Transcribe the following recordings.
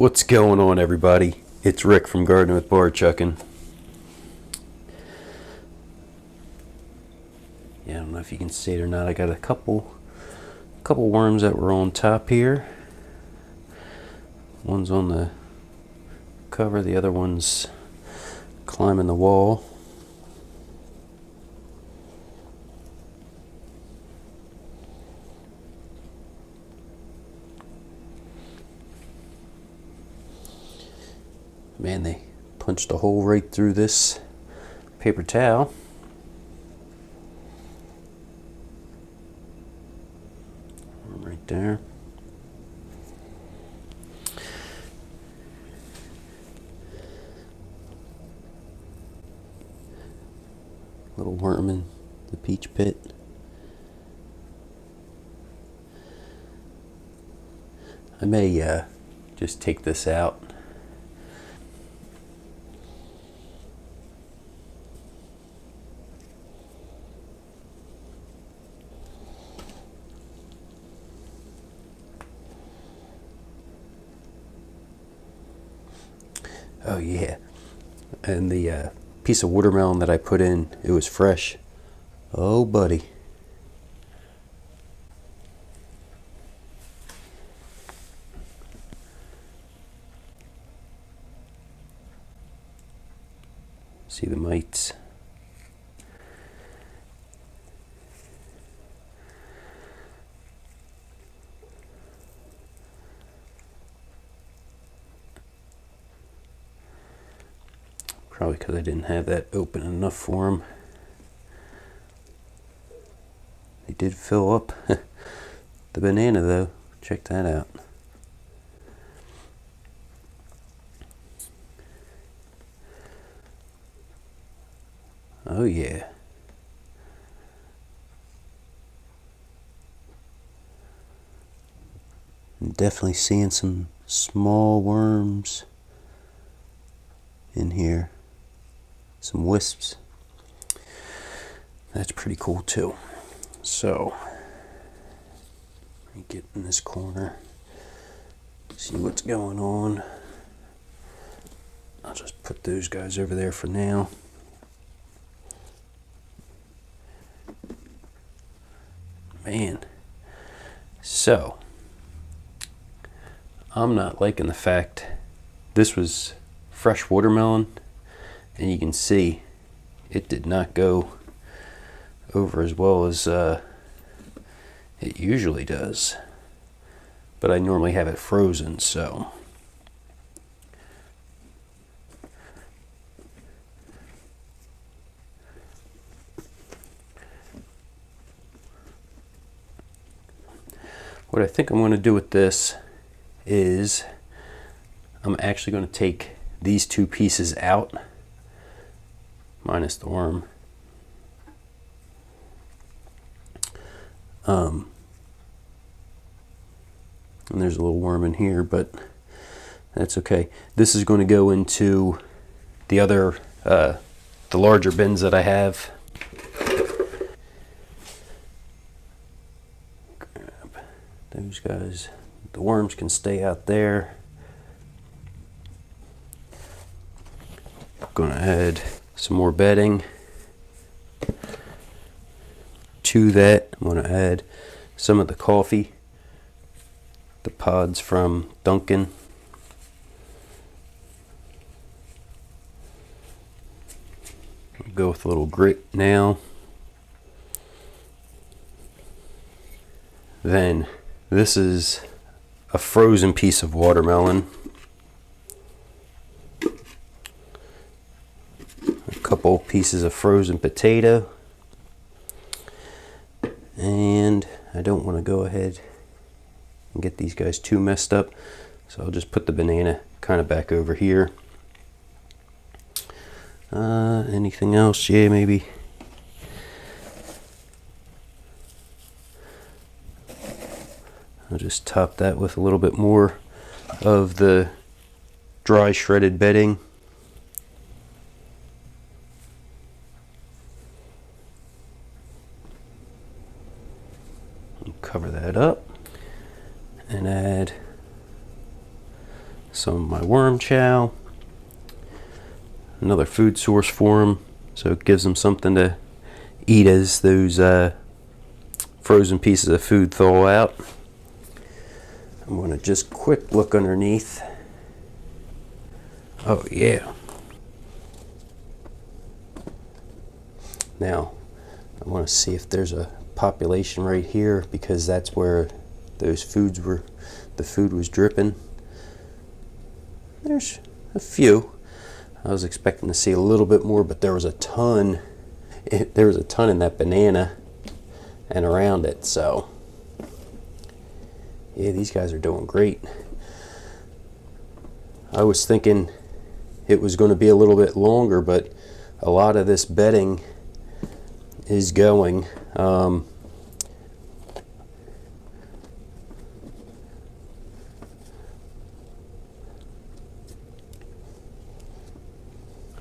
What's going on, everybody? It's Rick from Gardening with Barchuckin. Yeah, I don't know if you can see it or not. I got a couple worms that were on top here. One's on the cover, the other one's climbing the wall. Man, they punched a hole right through this paper towel. Right there. Little worm in the peach pit. I may just take this out. Oh yeah, and the piece of watermelon that I put in, it was fresh. Oh buddy. See the mites. Probably because I didn't have that open enough for them. They did fill up the banana though. Check that out. Oh yeah. I'm definitely seeing some small worms in here. Some wisps. That's pretty cool too. So, let me get in this corner, see what's going on. I'll just put those guys over there for now. Man, so I'm not liking the fact this was fresh watermelon, and you can see it did not go over as well as it usually does, but I normally have it frozen, so what I think I'm going to do with this is I'm actually going to take these two pieces out, minus the worm. And there's a little worm in here, but that's okay. This is going to go into the other, the larger bins that I have. Grab those guys. The worms can stay out there. Going to add some more bedding to that. I'm going to add some of the coffee, the pods from Dunkin'. Go with a little grit now. Then this is a frozen piece of watermelon. A couple pieces of frozen potato. And I don't want to go ahead and get these guys too messed up, so I'll just put the banana kind of back over here. Anything else? Yeah, maybe. I'll just top that with a little bit more of the dry shredded bedding. Cover that up and add some of my worm chow. Another food source for them, so it gives them something to eat as those frozen pieces of food thaw out. I'm going to just quick look underneath. Oh yeah. Now I want to see if there's a population right here, because that's where those foods were, the food was dripping. There's a few. I was expecting to see a little bit more, but there was a ton. There was a ton in that banana and around it. So yeah, these guys are doing great. I was thinking it was going to be a little bit longer, but a lot of this bedding is going.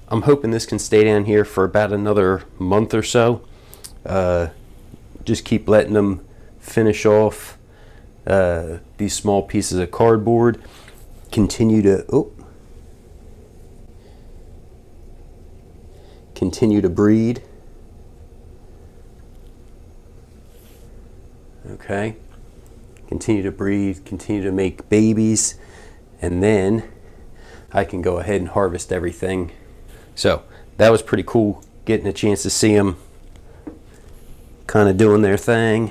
I'm hoping this can stay down here for about another month or so. Just keep letting them finish off these small pieces of cardboard. Continue to breed. Okay, continue to breed, continue to make babies, and then I can go ahead and harvest everything. So that was pretty cool, getting a chance to see them kind of doing their thing.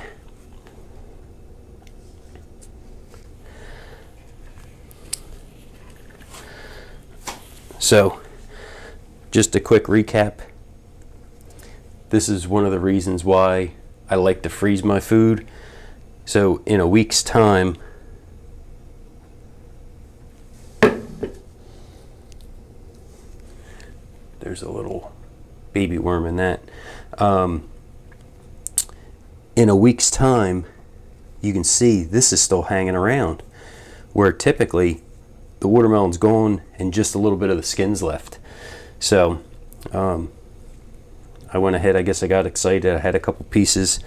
So just a quick recap. This is one of the reasons why I like to freeze my food. So in a week's time, there's a little baby worm in that. In a week's time, you can see this is still hanging around, where typically the watermelon's gone and just a little bit of the skin's left. So I went ahead, I guess I got excited. I had a couple pieces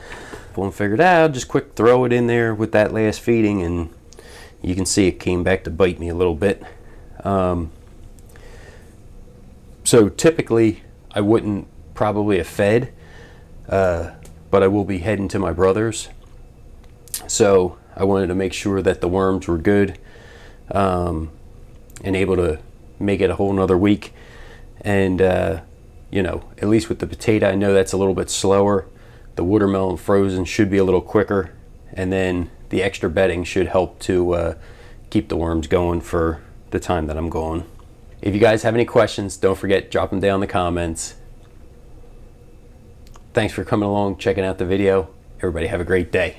and figured out, just quick throw it in there with that last feeding, and you can see it came back to bite me a little bit. So typically I wouldn't probably have fed, but I will be heading to my brother's. So I wanted to make sure that the worms were good, and able to make it a whole nother week. And you know, at least with the potato, I know that's a little bit slower. The watermelon frozen should be a little quicker, and then the extra bedding should help to keep the worms going for the time that I'm gone. If you guys have any questions, don't forget, drop them down in the comments. Thanks for coming along, checking out the video. Everybody have a great day.